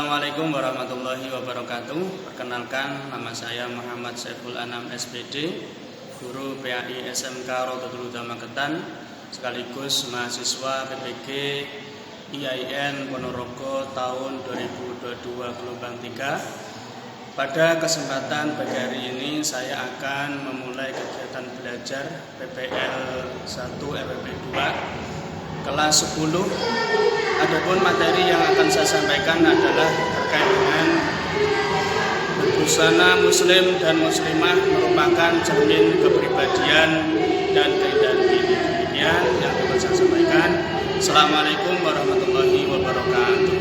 Assalamualaikum warahmatullahi wabarakatuh. Perkenalkan, nama saya Muhammad Saiful Anam SPD, guru PAI SMK Rodotul Utama Ketan, sekaligus mahasiswa PPG IAIN Ponorogo tahun 2022 gelombang 3. Pada kesempatan pagi hari ini saya akan memulai kegiatan belajar PPL 1 RPP 2 kelas 10. Adapun materi yang akan saya sampaikan adalah terkait dengan berbusana muslim dan muslimah merupakan cermin kepribadian dan keindahan diri. Demikian yang dapat saya sampaikan. Assalamualaikum warahmatullahi wabarakatuh.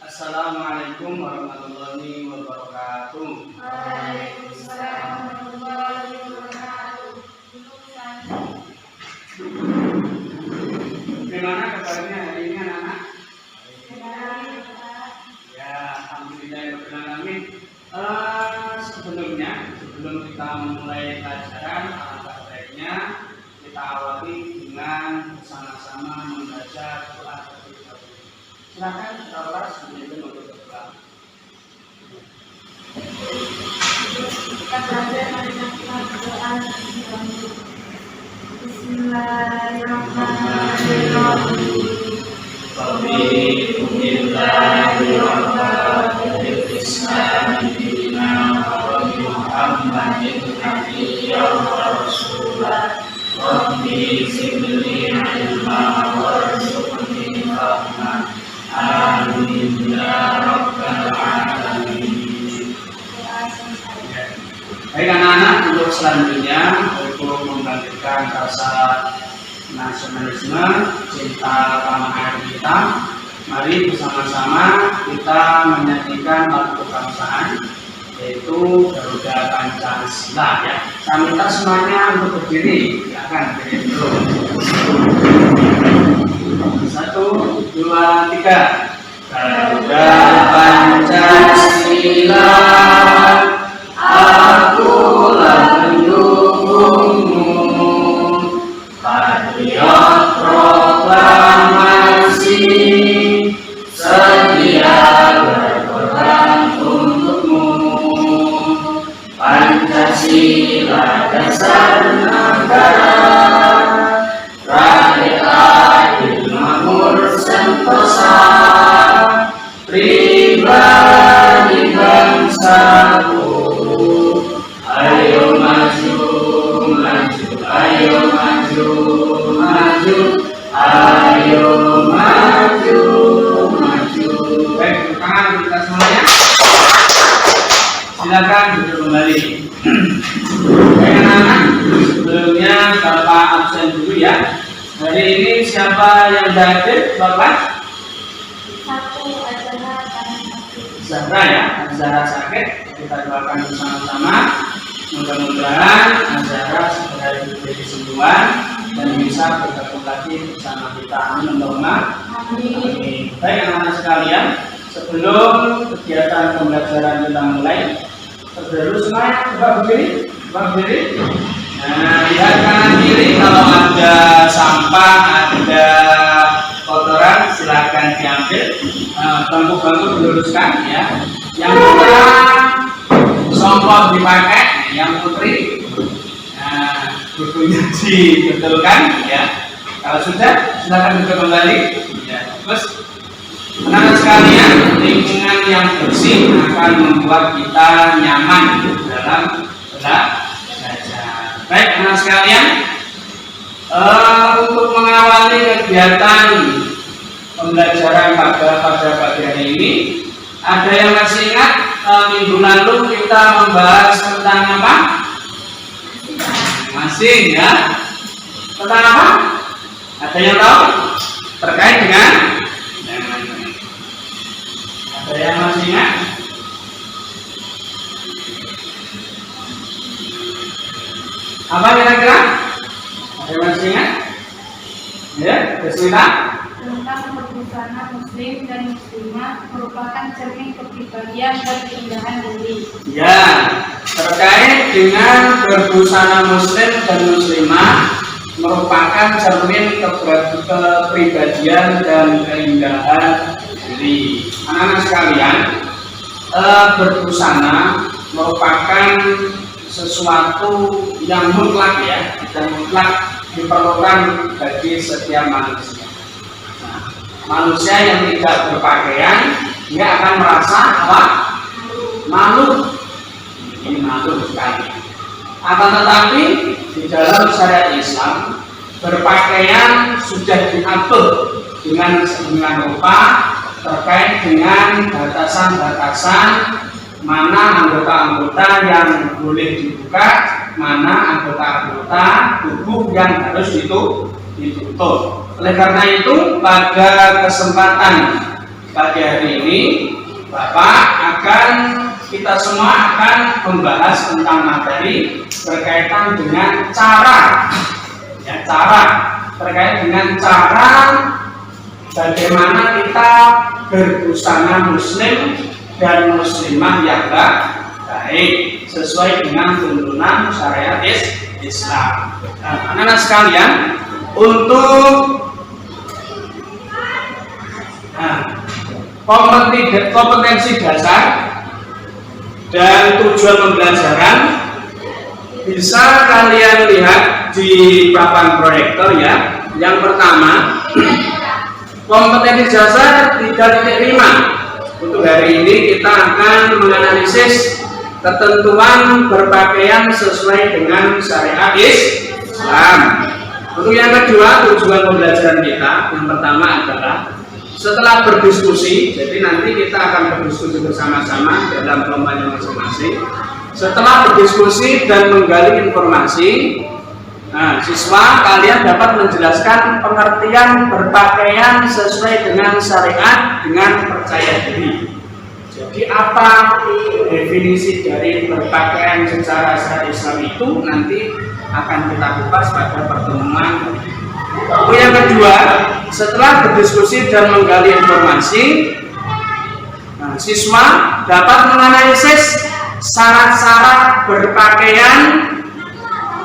Assalamualaikum warahmatullahi wabarakatuh. Waalaikumsalam warahmatullahi wabarakatuh. Bagaimana kabarnya hari ini anak-anak? Ya, alhamdulillahirobbilalamin. Sebelum kita memulai pelajaran, alangkah baiknya kita awali dengan bersama-sama membaca doa terlebih dahulu. Silakan kita ulas sebelum untuk berdoa. Kita belajar marilah kita berdoa terlebih dahulu. Bismillahirrahmanirrahim. Baik anak-anak, untuk selanjutnya untuk membangkitkan rasa nasionalisme, cinta tanah air kita, mari bersama-sama kita menyanyikan lagu kebangsaan, yaitu Garuda Pancasila. Ya, saya minta semuanya untuk berdiri. Silakan berdiri dulu. 1, 2, 3. Garuda Pancasila, akulah pendukungmu, patriot proklamasi, setia berkorban untukmu. Pancasila dasar negara, rakyat adil makmur sentosa, pribadi bangsaku. Ayo maju, maju, ayo maju, maju, ayo maju, maju. Baik, tepuk tangan kita semuanya. Silakan duduk kembali. Baik anak-anak, sebelumnya Bapak absen dulu ya. Hari ini siapa yang hadir, Bapak? Satu adalah Zahra ya, Zahra sakit. Kita doakan bersama-sama. Mudah-mudahan Zahra segera diberi kesembuhan dan bisa bergabung lagi bersama kita. Amin. Amin. Baik anak-anak sekalian, sebelum kegiatan pembelajaran kita mulai, berdiri semuanya, coba berdiri. Nah, lihat kanan kiri, kalau ada sampah, ada kotoran, silakan diambil. Bangku-bangku diluruskan ya. Yang putra sompok dipakai, yang putri bukunya dibetulkan ya. Kalau sudah, silakan duduk kembali. Ya. Terus, anak-anak sekalian, lingkungan yang bersih akan membuat kita nyaman dalam belajar. Baik, anak sekalian, untuk mengawali kegiatan pembelajaran pada pagi hari ini, ada yang masih ingat minggu lalu kita membahas tentang apa? Masih ya? Tentang apa? Ada yang tahu? Terkait dengan? Ada yang masih ingat? Apa kira-kira? Ada yang masih ingat? Ya, bercerita? tentang berbusana muslim dan muslimah merupakan cermin kepribadian dan keindahan diri. Ya, terkait dengan berbusana muslim dan muslimah merupakan cermin kepribadian dan keindahan diri. Anak-anak sekalian, berbusana merupakan sesuatu yang mutlak ya, dan mutlak diperlukan bagi setiap manusia. Nah, manusia yang tidak berpakaian dia akan merasa apa? Malu. Ini malu sekali. Akan tetapi di dalam syariat Islam berpakaian sudah diatur dengan rupa terkait dengan batasan-batasan mana anggota-anggota yang boleh dibuka, mana anggota-anggota tubuh yang harus ditutup. Oleh karena itu pada kesempatan pagi hari ini Bapak akan kita semua akan membahas tentang materi berkaitan dengan cara terkait dengan cara bagaimana kita berbusana muslim dan muslimah yang baik sesuai dengan tuntunan syariat Islam. Nah, anak-anak sekalian, untuk kompetensi dasar dan tujuan pembelajaran bisa kalian lihat di papan proyektor ya. Yang pertama, kompetensi dasar 3.5. Untuk hari ini kita akan menganalisis ketentuan berpakaian sesuai dengan syariat Islam. Untuk yang kedua, tujuan pembelajaran kita yang pertama adalah setelah berdiskusi, jadi nanti kita akan berdiskusi bersama-sama dalam kelompoknya masing-masing. Setelah berdiskusi dan menggali informasi, siswa kalian dapat menjelaskan pengertian berpakaian sesuai dengan syariat dengan percaya diri. Jadi apa definisi dari berpakaian secara syariat Islam itu nanti akan kita kupas pada pertemuan. Yang kedua, setelah berdiskusi dan menggali informasi, siswa dapat menganalisis syarat-syarat berpakaian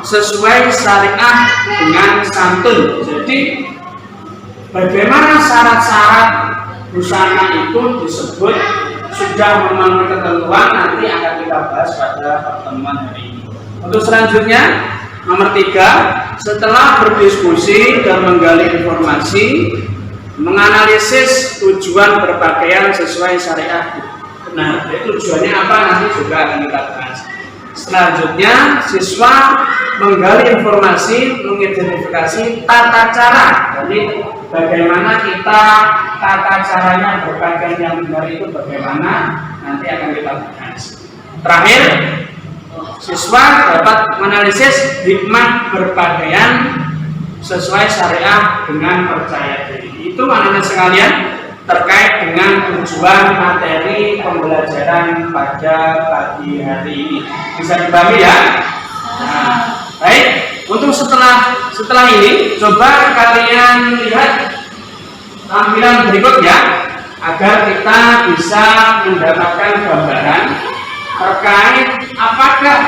sesuai syariah dengan santun. Jadi bagaimana syarat-syarat busana itu disebut sudah memenuhi ketentuan, nanti akan kita bahas pada pertemuan hari ini. Untuk selanjutnya, nomor 3, setelah berdiskusi dan menggali informasi, menganalisis tujuan berpakaian sesuai syariah. Nah, tujuannya apa nanti juga akan kita bahas. Selanjutnya, siswa menggali informasi, mengidentifikasi tata cara. Jadi bagaimana kita tata caranya berpakaian yang benar itu bagaimana nanti akan kita bahas. Terakhir, siswa dapat menganalisis hikmah berpakaian sesuai syariah dengan percaya diri. Itu anak-anak sekalian terkait dengan tujuan materi pembelajaran pada pagi hari ini. Bisa dipahami ya? Nah, baik. Untuk setelah ini, coba kalian lihat tampilan berikut ya, agar kita bisa mendapatkan gambaran terkait apakah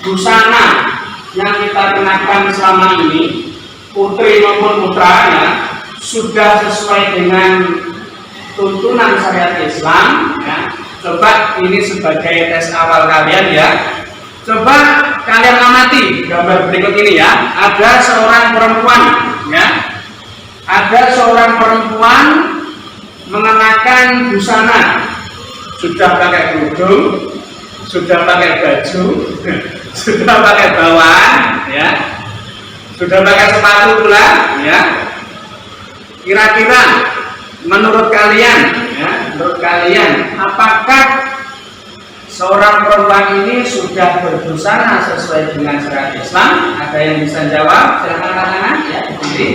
busana yang kita kenakan selama ini, putri maupun putranya, sudah sesuai dengan tuntunan syariat Islam ya. Coba ini sebagai tes awal kalian ya. Coba kalian amati gambar berikut ini ya. Ada seorang perempuan ya. Ada seorang perempuan mengenakan busana, sudah pakai kerudung, sudah pakai baju, sudah pakai bawahan ya. Sudah pakai sepatu pula ya. Kira-kira menurut kalian apakah seorang perempuan ini sudah berbusana sesuai dengan syariat Islam? Ada yang bisa jawab? Silakan tangan ya. Jadi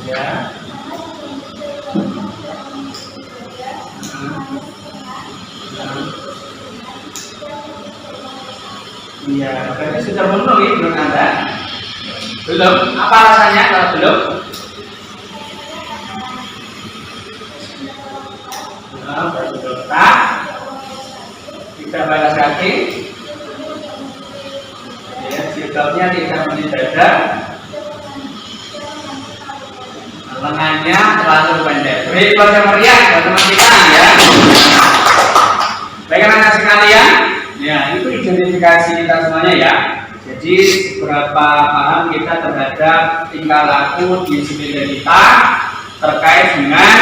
ya. Iya, berarti sudah memenuhi menurut Anda? Belum? Apa alasannya kalau belum? Tidak balas kaki. Ya, jilbabnya tidak menutup dada. lengannya terlalu pendek. Beri keluarga meriah buat teman kita ya. Baik anak sekalian, ya itu identifikasi kita semuanya ya. Jadi seberapa paham kita terhadap tingkah laku di sekitar kita terkait dengan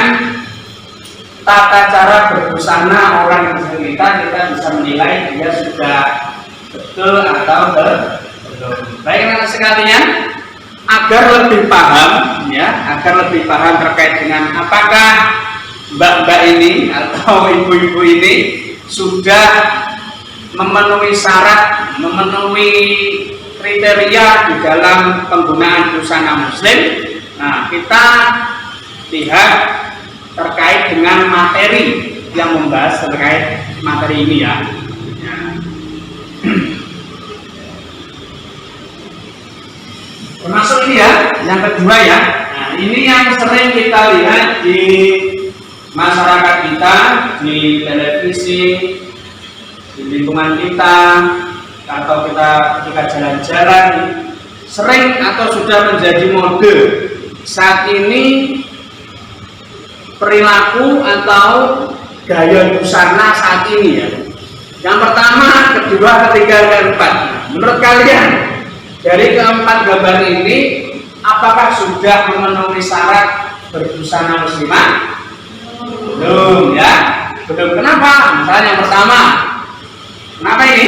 tata cara berbusana orang di sekitar kita bisa menilai dia sudah betul atau belum. Baik anak sekalian, agar lebih paham ya, agar lebih paham terkait dengan apakah mbak-mbak ini atau ibu-ibu ini sudah memenuhi syarat, memenuhi kriteria di dalam penggunaan busana muslim. Nah, kita lihat terkait dengan materi yang membahas terkait materi ini ya. Termasuk ini ya, yang kedua ya. Nah, ini yang sering kita lihat di masyarakat kita, di televisi, di lingkungan kita, atau kita ketika jalan-jalan, sering atau sudah menjadi mode saat ini perilaku atau gaya busana saat ini ya. Yang pertama, kedua, ketiga, keempat. Menurut kalian dari keempat gambar ini apakah sudah memenuhi syarat berbusana muslimah? Belum ya. Belum. Kenapa? Misalnya yang pertama, kenapa ini?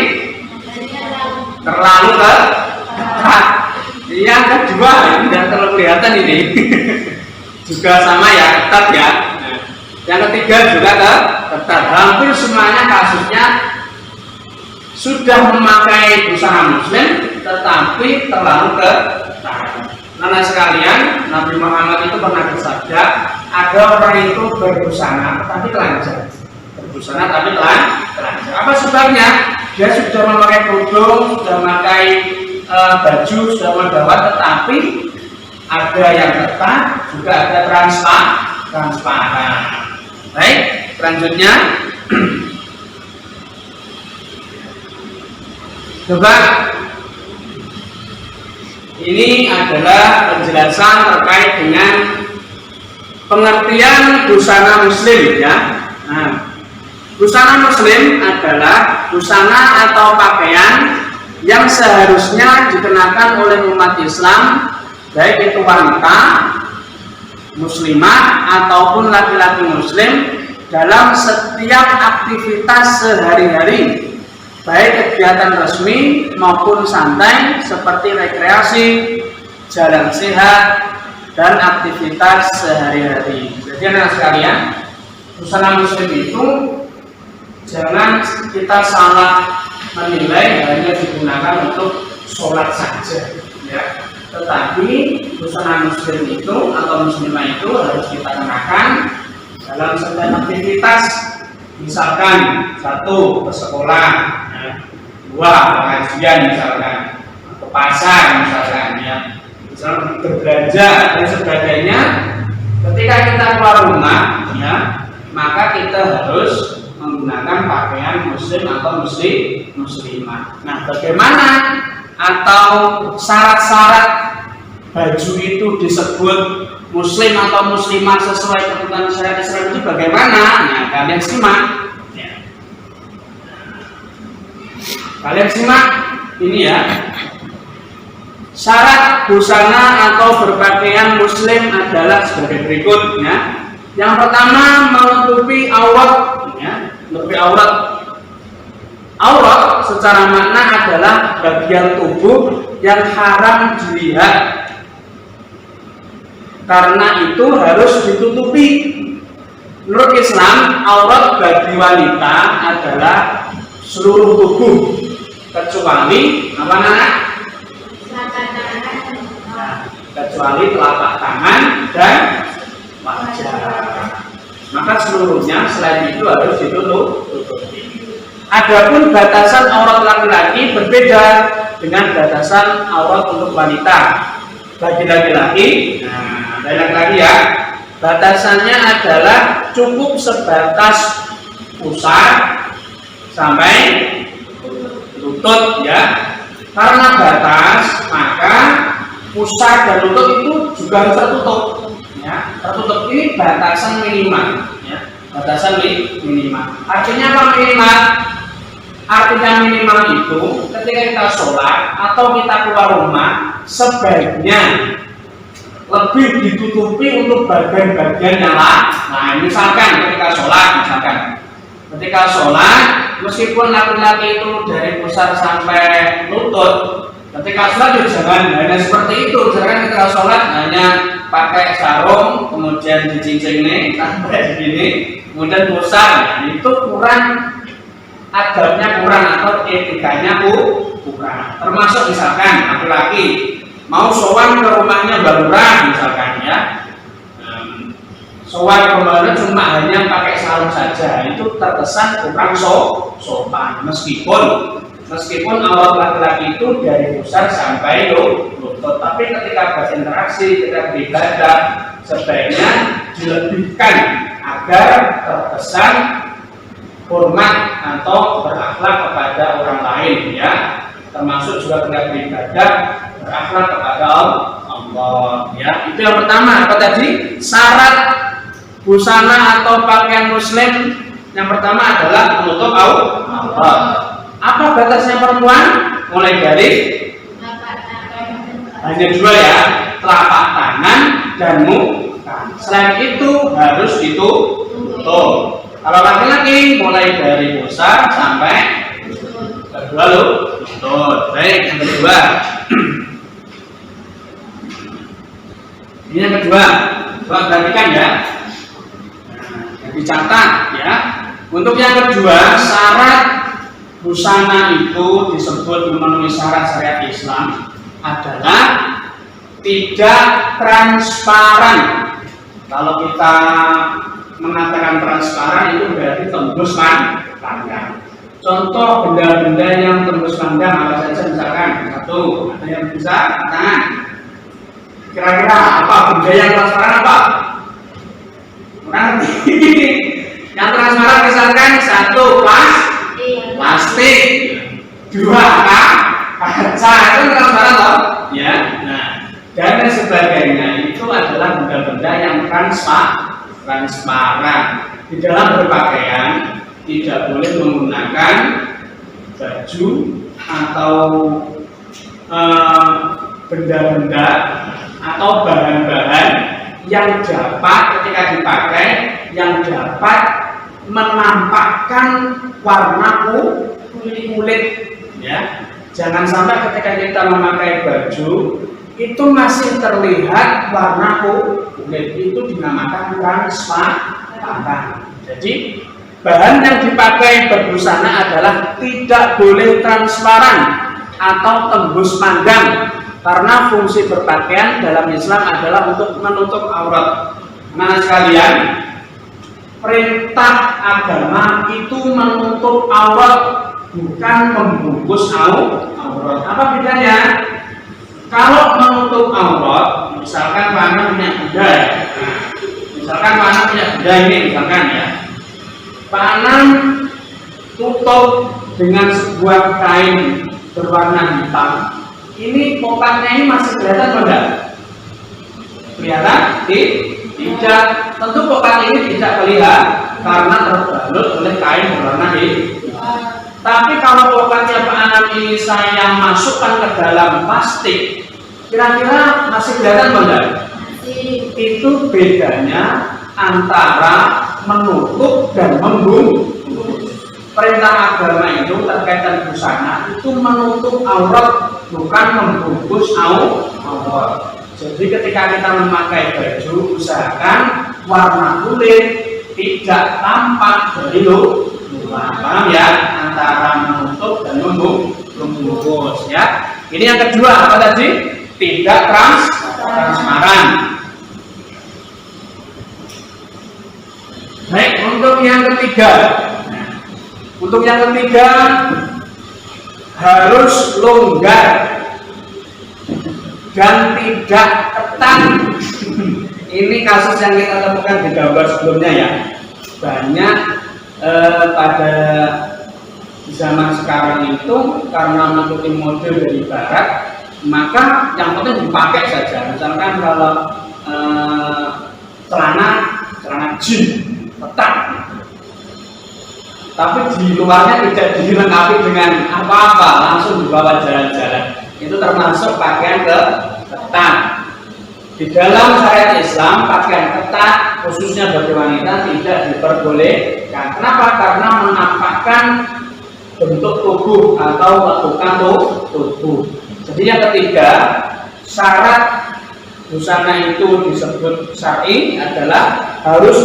Terlalu ketat. Yang kedua, ini tidak terlalu kelihatan ini. Juga sama ya, ketat ya. Yang ketiga juga ketat. Hampir semuanya kasusnya sudah memakai busana muslim tetapi terlalu ketat. Nah sekalian, Nabi Muhammad itu pernah bersabda, ada orang itu berbusana tapi telanjang. Berbusana tapi telanjang. Apa sebabnya? Dia sudah memakai kerudung, sudah memakai baju, sudah mendawat, tetapi ada yang ketat, juga ada transparan. Baik, selanjutnya coba ini adalah penjelasan terkait dengan pengertian busana muslim ya. Nah, busana muslim adalah busana atau pakaian yang seharusnya dikenakan oleh umat Islam, baik itu wanita muslimah ataupun laki-laki muslim dalam setiap aktivitas sehari-hari, baik kegiatan resmi maupun santai seperti rekreasi, jalan sehat, dan aktivitas sehari-hari. Jadi anak sekalian, busana muslim itu jangan kita salah menilai hanya digunakan untuk sholat saja ya. Tetapi busana muslim itu atau muslimah itu harus kita kenakan dalam setiap aktivitas. Misalkan satu, ke sekolah ya. Dua, pengajian misalkan, ke pasar misalkan ya, misalkan berbelanja dan sebagainya. Ketika kita keluar rumah ya, maka kita harus menggunakan pakaian muslim atau muslimah. Nah, bagaimana atau syarat-syarat baju itu disebut muslim atau muslimah sesuai ketentuan syariat Islam itu bagaimana? Nah, kalian simak ya. Kalian simak ini ya. Syarat busana atau berpakaian muslim adalah sebagai berikut ya. Yang pertama, menutupi aurat ya, menutupi aurat. Aurat secara makna adalah bagian tubuh yang haram dilihat. Karena itu harus ditutupi. Menurut Islam, aurat bagi wanita adalah seluruh tubuh kecuali apa nak? Kecuali telapak tangan dan wajah. Maka seluruhnya selain itu harus ditutupi. Adapun batasan aurat laki-laki berbeda dengan batasan aurat untuk wanita. Bagi laki-laki, nah, laki-laki ya, batasannya adalah cukup sebatas pusar sampai lutut ya. Karena batas, maka pusar dan lutut itu juga harus tertutup ya. tertutup. Ini batasan minimal, ya. Batasan minimal. Artinya apa minimal? Artinya minimal itu ketika kita sholat atau kita keluar rumah sebaiknya lebih ditutupi untuk bagian-bagian yang lain. Misalkan ketika sholat meskipun laki-laki itu dari pusar sampai lutut, ketika sholat juga jangan hanya seperti itu. Misalkan ketika sholat hanya pakai sarung kemudian dicincin nih sampai begini, kemudian pusar, nah, itu kurang, adabnya kurang atau etikanya kurang. Termasuk misalkan laki-laki mau sowan ke rumahnya Mbak Lurah misalkan, ya, sowan ke rumahnya cuma hanya pakai sarung saja, itu terkesan kurang sopan. Meskipun aurat laki-laki itu dari pusar sampai lutut, tapi ketika berinteraksi, ketika beribadah, sebaiknya dilebihkan agar terkesan hormat atau berakhlak kepada orang lain, ya. Termasuk juga ketika beribadah berakhlak kepada Allah, ya. Itu yang pertama. Apa tadi? Syarat busana atau pakaian muslim yang pertama adalah menutup aurat. Apa batasnya perempuan? Mulai dari hanya dua, ya, telapak tangan dan muka. Selain itu harus ditutup. Kalau laki-laki mulai dari pusar sampai kedua lutut. Baik, yang kedua. Ini yang kedua. Coba perhatikan, ya. Nah, dicatat, ya. Untuk yang kedua, syarat busana itu disebut memenuhi syarat syariat Islam adalah tidak transparan. Kalau kita mengatakan transparan itu berarti tembus pandang. Contoh benda-benda yang tembus pandang apa saja? Misalkan satu, ada yang bisa tangan. Kira-kira apa benda yang transparan apa? Kurang ngerti. Yang transparan misalkan satu, plastik, dua, kaca, itu transparan loh, ya. Nah, dan sebagainya itu adalah benda-benda yang transparan. Di dalam berpakaian tidak boleh menggunakan baju atau benda-benda atau bahan-bahan yang dapat ketika dipakai yang dapat menampakkan warna kulit, ya. Jangan sampai ketika kita memakai baju itu masih terlihat warna kulit, itu dinamakan transparan. Jadi bahan yang dipakai berbusana adalah tidak boleh transparan atau tembus pandang, karena fungsi berpakaian dalam Islam adalah untuk menutup aurat. Nah sekalian, perintah agama itu menutup aurat, bukan membungkus aurat. Apa bedanya? Kalau menutup aurat, misalkan Pak punya kuda, misalkan Pak punya kuda ini, misalkan, ya, Pak tutup dengan sebuah kain berwarna hitam. Ini kokatnya ini masih kelihatan enggak? Kelihatan? Tidak. Tentu kokat ini tidak terlihat karena terbalut oleh kain berwarna hitam. Tapi kalau kokatnya Pak Anam ini saya masukkan ke dalam plastik, kira-kira masih kelihatan enggak? Itu bedanya antara menutup dan membungkus. Perintah agama itu terkait dengan busana itu menutup aurat, bukan membungkus aurat. Jadi ketika kita memakai baju, usahakan warna kulit tidak tampak dari luar. Paham, ya? Antara menutup dan membungkus, ya. Ini yang kedua, apa tadi? Tidak transparan. Baik, untuk yang ketiga. Untuk yang ketiga harus longgar dan tidak ketat. Ini kasus yang kita temukan di gambar sebelumnya, ya. Banyak pada zaman sekarang itu karena mengikuti model dari barat, maka yang penting dipakai saja. Misalkan kalau celana jin ketat. Tapi di luarnya tidak dilengkapi dengan apa-apa, langsung dibawa jalan-jalan. Itu termasuk pakaian ketat. Di dalam syariat Islam, pakaian ketat khususnya bagi wanita tidak diperbolehkan. Kenapa? Karena menampakkan bentuk tubuh atau bentukan tubuh. Jadi yang ketiga, syarat busana itu disebut syar'i adalah harus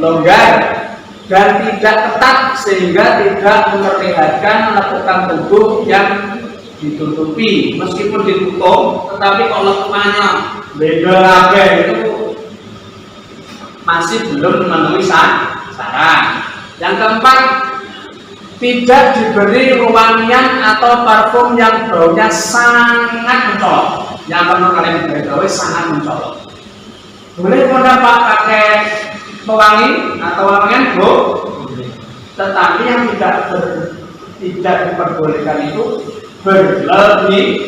longgar dan tidak ketat sehingga tidak memperlihatkan lekukan tubuh yang ditutupi. Meskipun ditutup, tetapi kalau lekukannya beda itu masih belum memenuhi syarat. Yang keempat, tidak diberi wangian atau parfum yang baunya sangat mencolok. Yang perlu kalian ketahui sangat mencolok. Boleh pendapat pakai pewangi atau wangian tetapi yang tidak diperbolehkan itu berlebihan.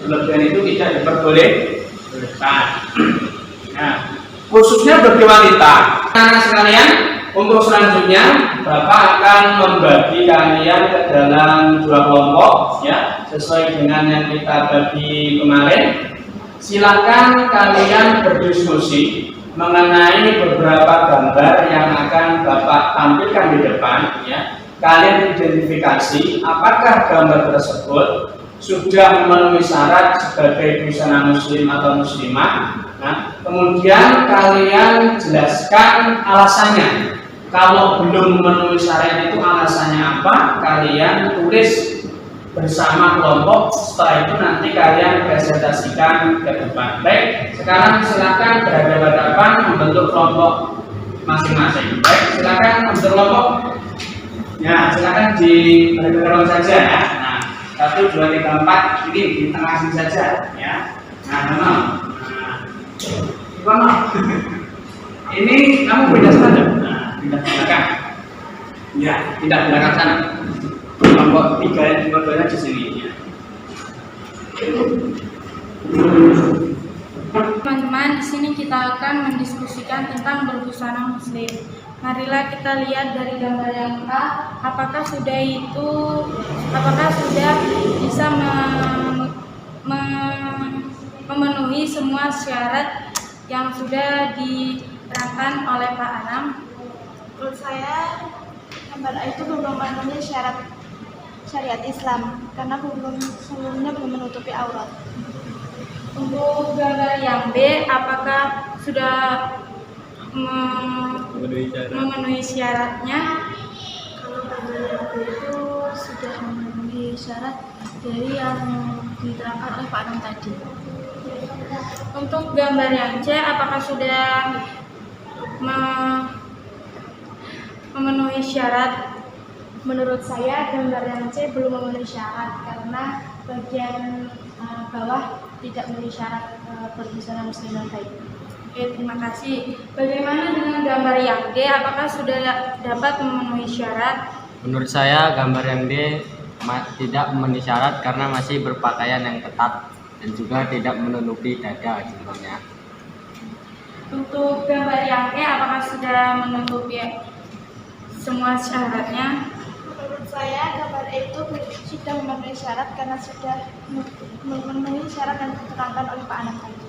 Berlebihan itu tidak diperbolehkan. Nah, khususnya bagi wanita. Anak sekalian, untuk selanjutnya Bapak akan membagi kalian ke dalam 2 kelompok, ya, sesuai dengan yang kita bagi kemarin. Silakan kalian berdiskusi mengenai beberapa gambar yang akan Bapak tampilkan di depan, ya. Kalian identifikasi apakah gambar tersebut sudah memenuhi syarat sebagai busana muslim atau muslimah. Nah, kemudian kalian jelaskan alasannya. Kalau belum memenuhi syarat itu alasannya apa? Kalian tulis bersama kelompok. Setelah itu nanti kalian presentasikan ke depan. Baik, sekarang silakan berhadapan-hadapan membentuk kelompok masing-masing. Baik, silakan membentuk kelompok. Ya, silakan di bergerak saja ya. Nah, 1, 2, 3, 4 ini di tengah sini saja ya. Nah, ini kamu pindah sana. Nah, pindah ke belakang. Ya, pindah ke belakang sana. Kelompok 3 dua-duanya di sini ya. Teman-teman, di sini kita akan mendiskusikan tentang berbusana muslim. Marilah kita lihat dari gambar yang A, apakah sudah bisa memenuhi semua syarat yang sudah diterangkan oleh Pak Anam. Menurut saya, gambar A itu belum memenuhi syarat syariat Islam karena sebelumnya belum menutupi aurat. Untuk gambar yang B, apakah sudah memenuhi syaratnya? Kalau gambar yang B itu sudah memenuhi syarat dari yang diterangkan oleh Pak Anam tadi. Untuk gambar yang C, apakah sudah memenuhi syarat? Menurut saya gambar yang C belum memenuhi syarat karena bagian bawah tidak memenuhi syarat berbusana muslim yang baik. Oke, terima kasih. Bagaimana dengan gambar yang D? Apakah sudah dapat memenuhi syarat? Menurut saya gambar yang D tidak memenuhi syarat karena masih berpakaian yang ketat dan juga tidak menutupi dada contohnya. Untuk gambar yang E, apakah sudah menutupi semua syaratnya? Menurut saya gambar E itu sudah memenuhi syarat karena sudah memenuhi syarat yang diterangkan oleh Pak Anam tadi.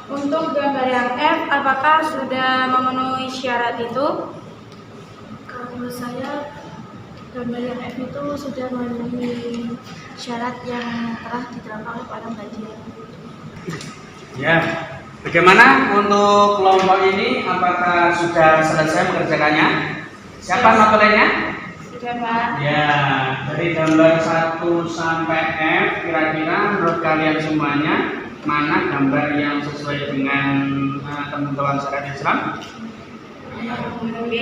Untuk gambar yang F, apakah sudah memenuhi syarat itu? Kalau menurut saya gambar yang F itu sudah memenuhi syarat yang telah diterangkan oleh Pak Anam tadi. Ya, bagaimana untuk kelompok ini? Apakah sudah selesai mengerjakannya? Siapa mapelnya? Sudah, Pak. Ya, dari gambar 1 sampai F, kira-kira menurut kalian semuanya mana gambar yang sesuai dengan ketentuan syariat Islam? B,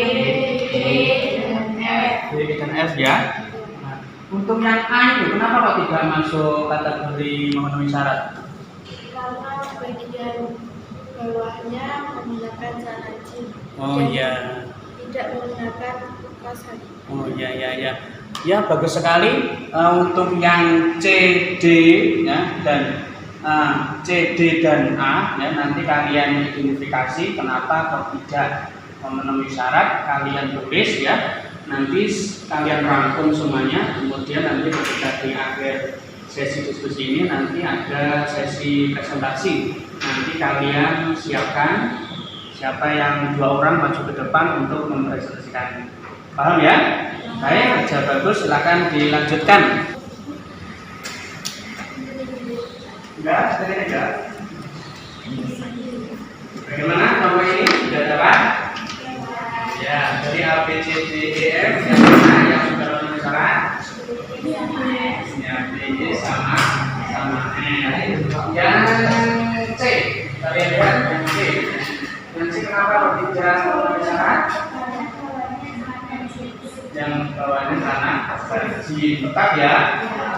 dan F. B dan F ya. Nah, untuk yang A itu kenapa kok tidak masuk kategori memenuhi syarat? Karena bagian bawahnya menggunakan celana jin. Oh iya. Tidak menggunakan kaos. Oh iya. Ya bagus sekali. Untuk yang C, D ya dan C, D, dan A ya, nanti kalian identifikasi kenapa kok tidak memenuhi syarat, kalian tulis ya, nanti kalian rangkum semuanya, kemudian nanti ketika di akhir sesi diskusi ini nanti ada sesi presentasi, nanti kalian siapkan siapa yang 2 orang maju ke depan untuk mempresentasikan. Paham ya? Baik, kerja bagus, silakan dilanjutkan. Enggak, sekali aja. Bagaimana nomor ini sudah dapat? Ya, dari A, B, C, D, E, F yang mana yang sudah memenuhi syarat? Ya, B, D sama E. Yang C, kalian lihat yang C. Yang C kenapa kok tidak memenuhi syarat? Yang bawahnya sana, gaji tetap ya.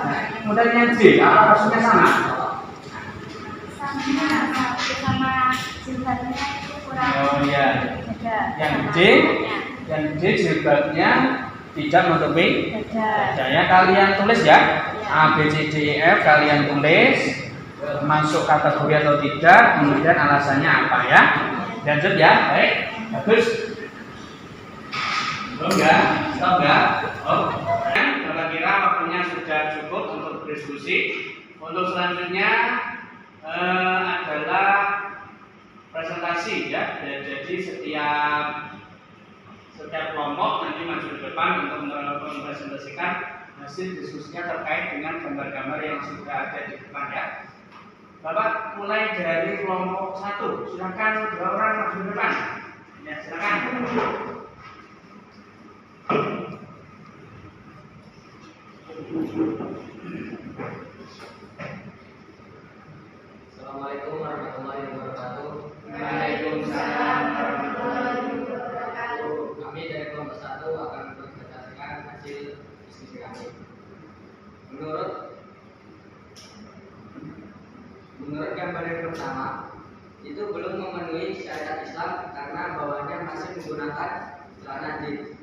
Nah, kemudian yang D, apa maksudnya sama? Sama jilbabnya itu kurang. Oh iya. Yang D jilbabnya tidak menutupi dadanya. Kalian tulis ya. A, B, C, D, E, F kalian tulis masuk kategori atau tidak, kemudian alasannya apa ya. Lanjut ya. Baik. Bagus. Belum ya? Stop ya? Oh. Kira-kira waktunya sudah cukup untuk berdiskusi. Untuk selanjutnya adalah presentasi ya. Jadi setiap kelompok nanti maju ke depan untuk mempresentasikan hasil diskusinya terkait dengan gambar-gambar yang sudah ada di depan ya. Bapak mulai dari kelompok 1, silakan 2 orang maju ke depan. Ya, silakan. Assalamualaikum warahmatullahi wabarakatuh. Waalaikumsalam warahmatullahi wabarakatuh. Kami dari kelompok 1 akan mempresentasikan hasil diskusi kami. Menurut gambar yang pertama, itu belum memenuhi syariat Islam karena bawahnya masih menggunakan celana jeans.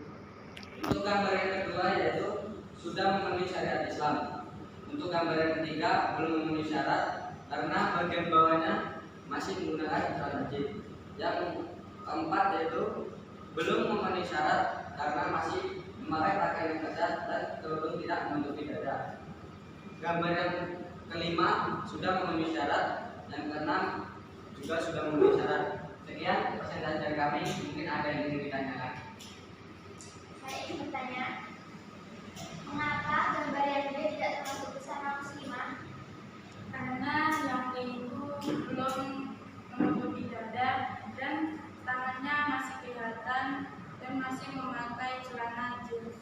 Untuk gambar yang kedua yaitu sudah memenuhi syariat Islam. Untuk gambar yang ketiga belum memenuhi syarat karena bagian bawahnya masih menggunakan celana jeans. Yang keempat yaitu belum memenuhi syarat karena masih memakai pakaian yang ketat dan kerudung tidak menutupi dada. Gambar yang kelima sudah memenuhi syarat, yang keenam juga sudah memenuhi syarat. Sekian presentasi dari kami, mungkin ada yang ingin ditanyakan. Saya ingin bertanya, mengapa gambar yang D tidak termasuk busana muslimah? Karena yang D itu belum menutupi dada dan tangannya masih kelihatan dan masih memakai celana jeans.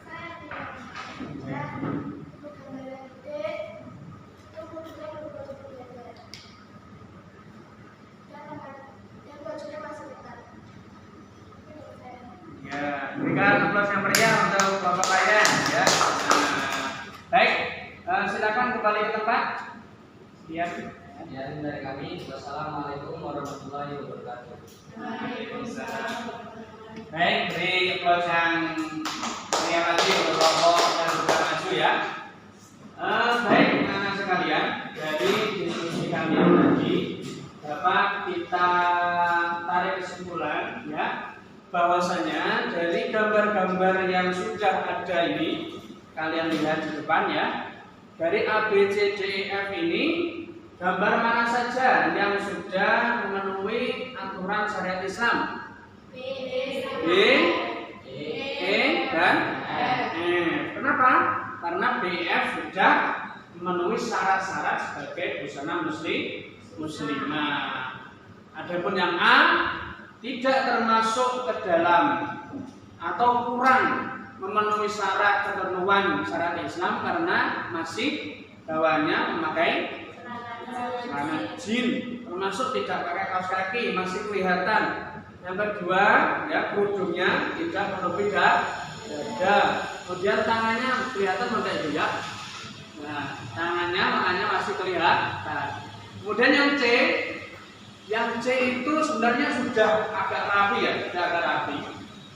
Saya tidak mengerti. Untuk gambar yang D itu juga menutupi dada. Dan bajunya masih ketat. Ya, berikan aplaus yang meriah untuk Bapak kalian ya. Baik, silakan kembali ke tempat. Iya. Sekian dari kami. Wassalamualaikum warahmatullahi wabarakatuh. Waalaikumsalam. Baik, beri aplaus yang meriah lagi untuk kelompok yang sudah maju ya. Baik, anak-anak sekalian, dari diskusi kalian tadi dapat kita tarik kesimpulan ya, bahwasanya dari gambar-gambar yang sudah ada ini, kalian lihat di depan ya, dari A, B, C, D, E, F ini, gambar mana saja yang sudah memenuhi aturan syariat Islam? B, E, dan F. Kenapa? Karena B, F sudah memenuhi syarat-syarat sebagai busana muslimah. Adapun yang A tidak termasuk ke dalam atau kurang memenuhi syarat ketentuan syariat Islam karena masih bawahnya memakai celana jeans, termasuk tidak pakai kaos kaki, masih kelihatan. Yang kedua, ya kerudungnya tidak menutupi dada. Kemudian tangannya kelihatan pakai itu ya. Nah, tangannya makanya masih kelihatan. Kemudian yang C itu sebenarnya sudah agak rapi ya, sudah agak rapi.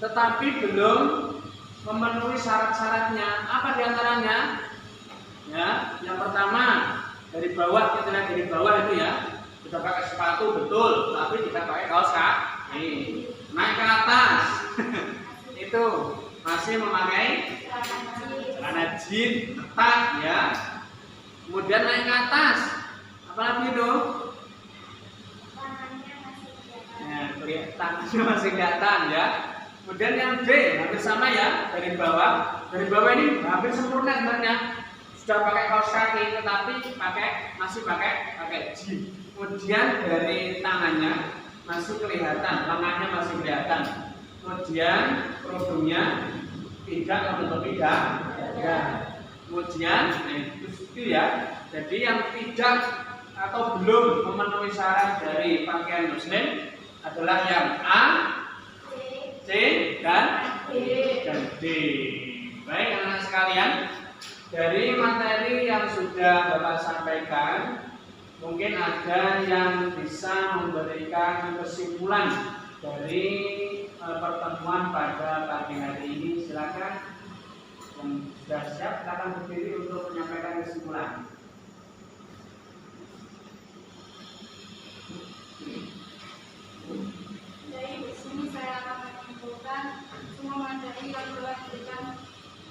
Tetapi belum memenuhi syarat-syaratnya. Apa diantaranya? Ya, yang pertama dari bawah, kita lihat dari bawah itu ya, sudah pakai sepatu betul, tapi tidak pakai kaos kaki. Naik ke atas, itu masih memakai celana jeans ketat ya. Kemudian naik ke atas, apalagi itu? Tangannya masih kelihatan ya. Kemudian yang D hampir sama ya, dari bawah. Dari bawah ini hampir sempurna sebenarnya. Sudah pakai kaos kaki, tetapi masih pakai jeans. Kemudian dari tangannya masih kelihatan, lengannya masih kelihatan. Kemudian kerudungnya tidak menutupi dada. Kemudian itu ya. Jadi yang tidak atau belum memenuhi syarat dari pakaian muslim adalah yang A, C, dan D. Baik anak sekalian, dari materi yang sudah Bapak sampaikan, mungkin ada yang bisa memberikan kesimpulan dari pertemuan pada pagi hari ini. Silakan yang sudah siap, silakan berdiri untuk menyampaikan kesimpulan. Jadi di sini saya akan menyimpulkan semua materi yang telah diberikan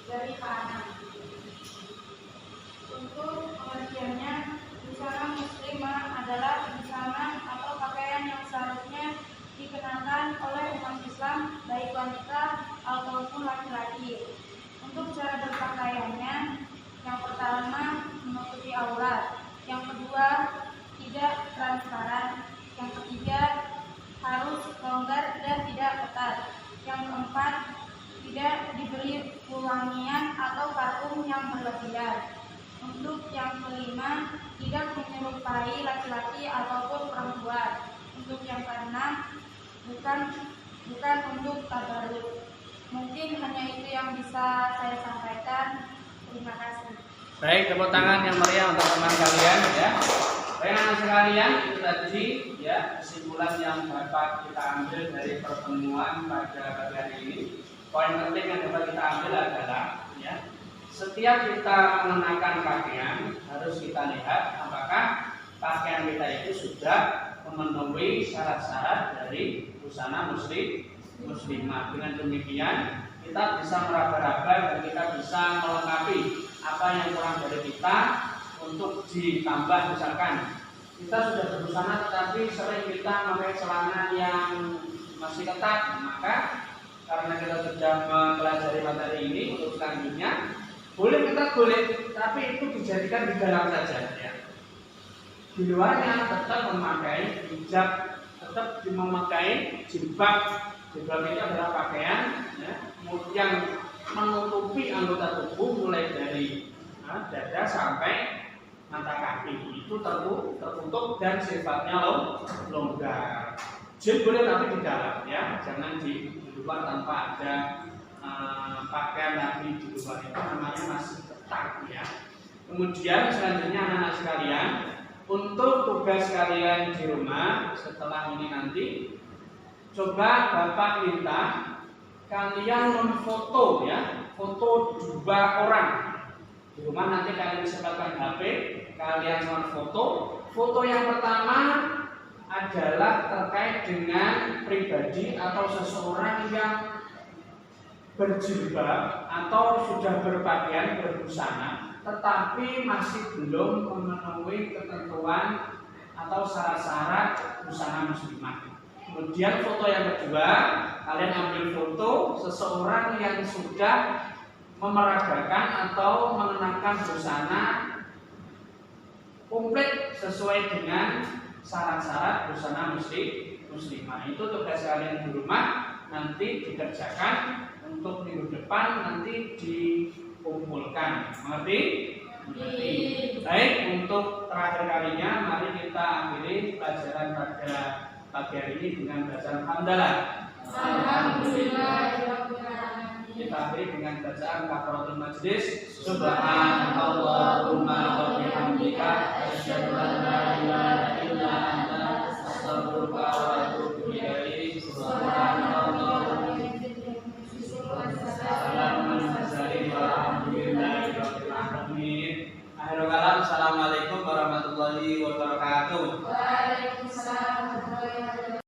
dari Pak Anam. Untuk pengertiannya, busana muslimah adalah busana atau pakaian yang seharusnya dikenakan oleh umat Islam, baik wanita ataupun laki-laki. Untuk cara berpakaiannya, yang pertama menutupi aurat, yang kedua tidak transparan, yang ketiga harus longgar dan tidak ketat, yang keempat tidak diberi wangian atau parfum yang berlebihan. Untuk yang kelima, tidak menyerupai laki-laki ataupun perempuan. Untuk yang keenam, bukan untuk tabarruk. Mungkin hanya itu yang bisa saya sampaikan. Terima kasih. Baik, tepuk tangan yang meriah untuk teman kalian ya. Baik anak sekalian, itu tadi ya kesimpulan yang dapat kita ambil dari pertemuan pada pagi hari ini. Poin penting yang dapat kita ambil adalah ya, setiap kita mengenakan pakaian harus kita lihat apakah pakaian kita itu sudah memenuhi syarat-syarat dari busana muslimah. Dengan demikian kita bisa meraba-raba dan kita bisa melengkapi apa yang kurang dari kita untuk ditambah. Misalkan kita sudah berbusana tetapi sering kita memakai celana yang masih ketat, maka karena kita sudah mempelajari materi ini, untuk selanjutnya boleh ketat boleh, tapi itu dijadikan di dalam saja ya. Di luarnya tetap memakai hijab, tetap memakai jilbab. Jilbab itu adalah pakaian ya, yang menutupi anggota tubuh mulai dari dada sampai mata kaki. Itu tertutup dan sifatnya longgar. Jilbab boleh tapi di dalam ya, jangan di luar tanpa ada pakaian lagi di luar, itu namanya masih ketat ya. Kemudian selanjutnya anak-anak sekalian, untuk tugas kalian di rumah setelah ini nanti, coba Bapak minta kalian memfoto ya, foto 2 orang. Di rumah nanti kalian siapkan HP, kalian memfoto. Foto yang pertama adalah terkait dengan pribadi atau seseorang yang berjilbab atau sudah berpakaian berbusana, tetapi masih belum memenuhi ketentuan atau syarat-syarat busana muslimah. Kemudian foto yang kedua, kalian ambil foto seseorang yang sudah memeragakan atau mengenakan busana komplit sesuai dengan syarat-syarat busana muslimah. Itu tugas kalian di rumah nanti dikerjakan, untuk minggu depan nanti dikumpulkan. Mengerti? Baik, untuk terakhir kalinya mari kita akhiri pelajaran pada pagi hari ini dengan bacaan hamdalah. Kita akhiri dengan bacaan kafaratul majlis. Subhanallahumma wa bihamdika asyhadu an la ilaha illa anta astaghfiruka wa atubu ilaik. Assalamualaikum warahmatullahi wabarakatuh. warahmatullahi wabarakatuh. Waalaikumsalam warahmatullahi wabarakatuh.